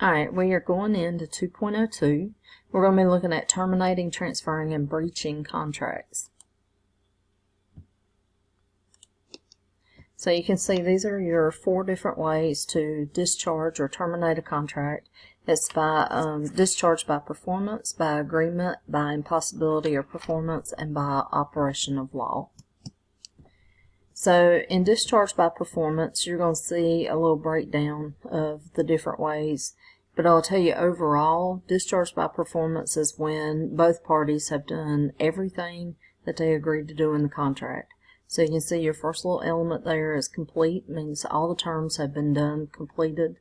Alright, we are going into 2.02. We're going to be looking at terminating, transferring, and breaching contracts. So you can see these are your 4 different ways to discharge or terminate a contract. It's by discharge by performance, by agreement, by impossibility or performance, and by operation of law. So in discharge by performance, you're going to see a little breakdown of the different ways. But I'll tell you overall, discharge by performance is when both parties have done everything that they agreed to do in the contract. So you can see your first little element there is complete, means all the terms have been done, completed.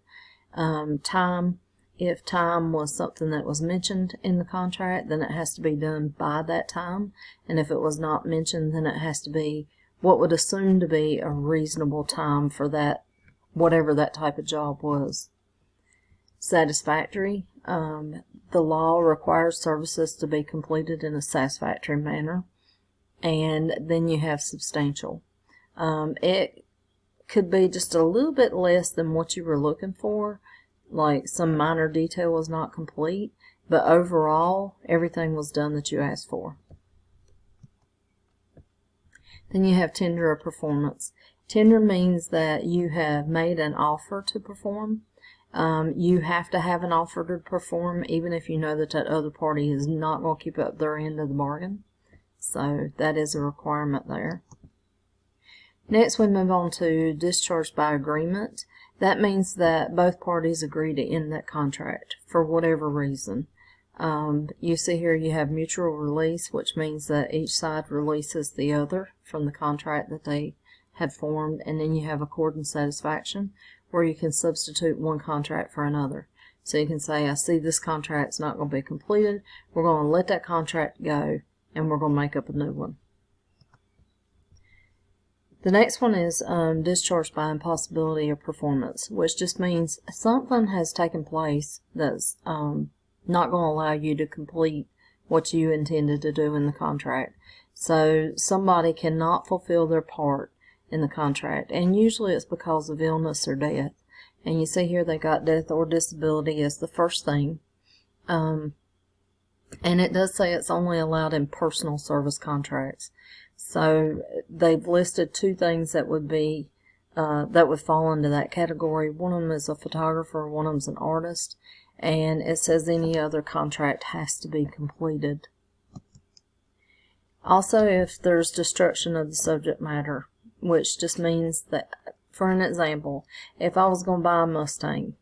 Time, if time was something that was mentioned in the contract, then it has to be done by that time. And if it was not mentioned, then it has to be what would assume to be a reasonable time for that, whatever that type of job was. Satisfactory. The law requires services to be completed in a satisfactory manner. And then you have substantial. It could be just a little bit less than what you were looking for, like some minor detail was not complete, but overall everything was done that you asked for. Then you have tender of performance. Tender means that you have made an offer to perform. You have to have an offer to perform even if you know that that other party is not going to keep up their end of the bargain. So that is a requirement there. Next we move on to discharge by agreement. That means that both parties agree to end that contract for whatever reason. You see here you have mutual release, which means that each side releases the other from the contract that they had formed, and then you have accord and satisfaction, where you can substitute one contract for another. So you can say, I see this contract's not going to be completed, we're going to let that contract go, and we're going to make up a new one. The next one is discharge by impossibility of performance, which just means something has taken place that's not going to allow you to complete what you intended to do in the contract. So somebody cannot fulfill their part in the contract, and usually it's because of illness or death. And you see here they got death or disability as the first thing. And it does say it's only allowed in personal service contracts. So they've listed 2 things that would be that would fall into that category. One of them is a photographer, one of them is an artist, and it says any other contract has to be completed. Also, if there's destruction of the subject matter, which just means that, for an example, if I was going to buy a Mustang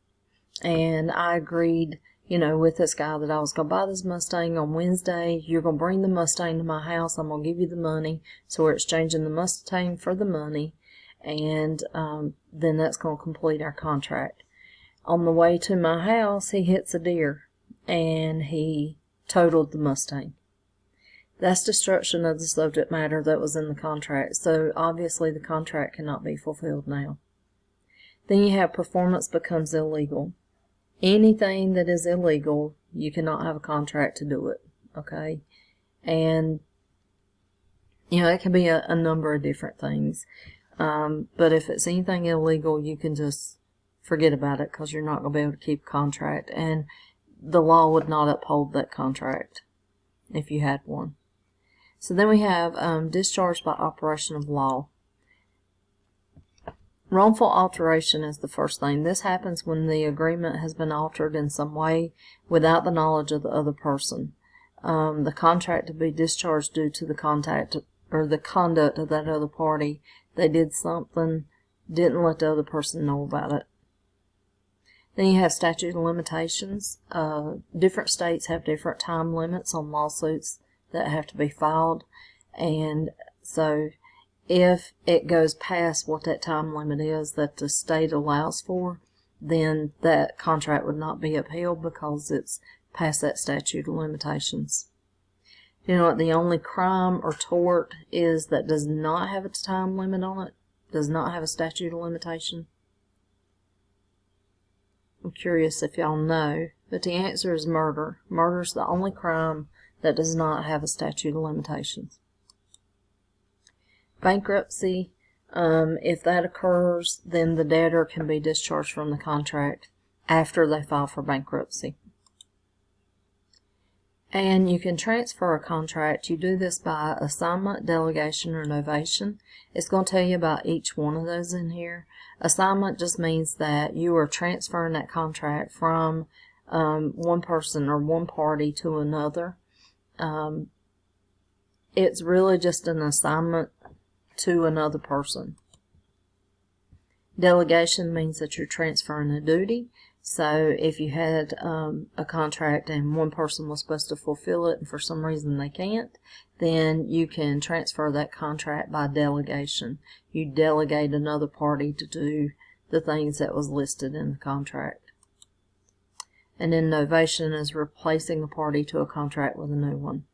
and I agreed, with this guy that I was going to buy this Mustang on Wednesday, you're going to bring the Mustang to my house, I'm going to give you the money, so we're exchanging the Mustang for the money, and then that's going to complete our contract. On the way to my house, he hits a deer, and he totaled the Mustang. That's destruction of the subject matter that was in the contract, so obviously the contract cannot be fulfilled now. Then you have performance becomes illegal. Anything that is illegal, you cannot have a contract to do it, okay? And, it can be a number of different things. But if it's anything illegal, you can just forget about it because you're not going to be able to keep a contract. And the law would not uphold that contract if you had one. So then we have discharge by operation of law. Wrongful alteration is the first thing. This happens when the agreement has been altered in some way without the knowledge of the other person. The contract to be discharged due to the contact or the conduct of that other party. They did something, didn't let the other person know about it. Then you have statute of limitations. Different states have different time limits on lawsuits that have to be filed, and so if it goes past what that time limit is that the state allows for, then that contract would not be upheld because it's past that statute of limitations. You know what the only crime or tort is that does not have a time limit on it, does not have a statute of limitation? I'm curious if y'all know, but the answer is murder. Murder is the only crime that does not have a statute of limitations. Bankruptcy, if that occurs, then the debtor can be discharged from the contract after they file for bankruptcy. And you can transfer a contract. You do this by assignment, delegation, or novation. It's going to tell you about each one of those in here. Assignment just means that you are transferring that contract from one person or one party to another. It's really just an assignment to another person. Delegation means that you're transferring a duty. So if you had a contract and one person was supposed to fulfill it and for some reason they can't, then you can transfer that contract by delegation. You delegate another party to do the things that was listed in the contract. And then novation is replacing a party to a contract with a new one.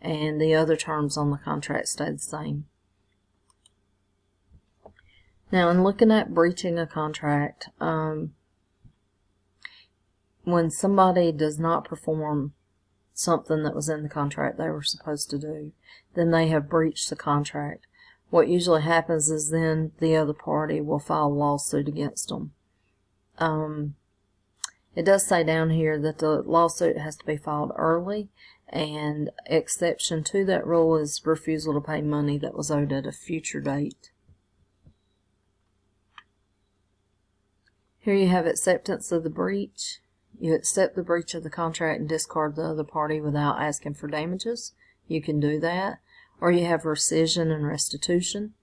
And the other terms on the contract stay the same. Now, in looking at breaching a contract, when somebody does not perform something that was in the contract they were supposed to do, then they have breached the contract. What usually happens is then the other party will file a lawsuit against them. It does say down here that the lawsuit has to be filed early, and exception to that rule is refusal to pay money that was owed at a future date. Here you have acceptance of the breach. You accept the breach of the contract and discard the other party without asking for damages. You can do that. Or you have rescission and restitution.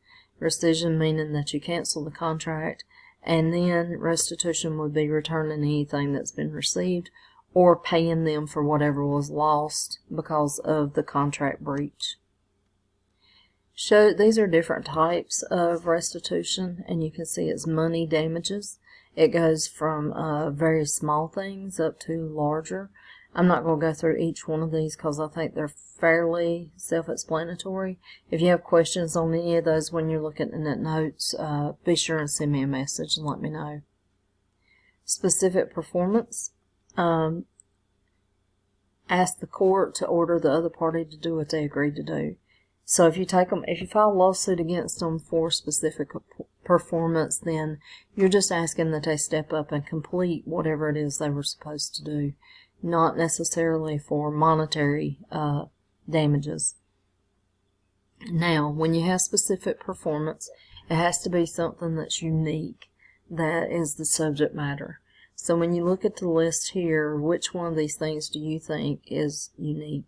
Rescission meaning that you cancel the contract, and then restitution would be returning anything that's been received or paying them for whatever was lost because of the contract breach. These are different types of restitution, and you can see it's money damages. It goes from very small things up to larger. I'm not going to go through each one of these because I think they're fairly self-explanatory. If you have questions on any of those when you're looking at notes, be sure and send me a message and let me know. Specific performance. Ask the court to order the other party to do what they agreed to do. So if you file a lawsuit against them for specific performance, then you're just asking that they step up and complete whatever it is they were supposed to do, not necessarily for monetary damages. Now, when you have specific performance, it has to be something that's unique. That is the subject matter. So when you look at the list here, which one of these things do you think is unique?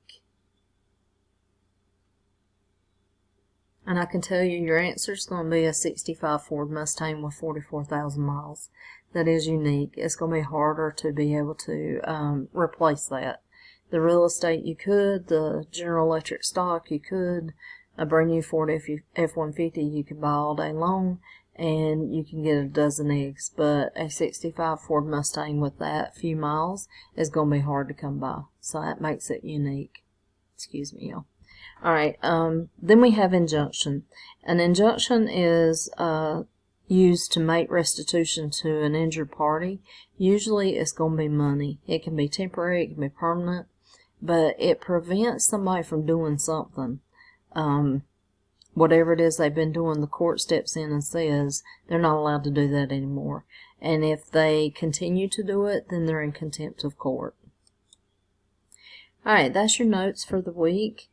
And I can tell you your answer is going to be a 65 Ford Mustang with 44,000 miles. That is unique. It's going to be harder to be able to replace that. The real estate you could, the General Electric stock you could, a brand new Ford F-150 you could buy all day long, and you can get a dozen eggs. But a 65 Ford Mustang with that few miles is going to be hard to come by. So that makes it unique. Excuse me, y'all. Alright, then we have injunction. An injunction is used to make restitution to an injured party. Usually it's going to be money. It can be temporary, it can be permanent, but it prevents somebody from doing something. Whatever it is they've been doing, the court steps in and says they're not allowed to do that anymore. And if they continue to do it, then they're in contempt of court. Alright, that's your notes for the week.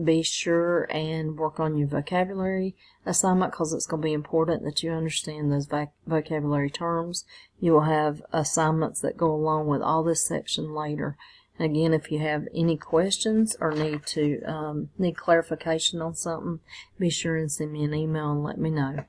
Be sure and work on your vocabulary assignment because it's going to be important that you understand those vocabulary terms. You will have assignments that go along with all this section later. Again, if you have any questions or need clarification on something, be sure and send me an email and let me know.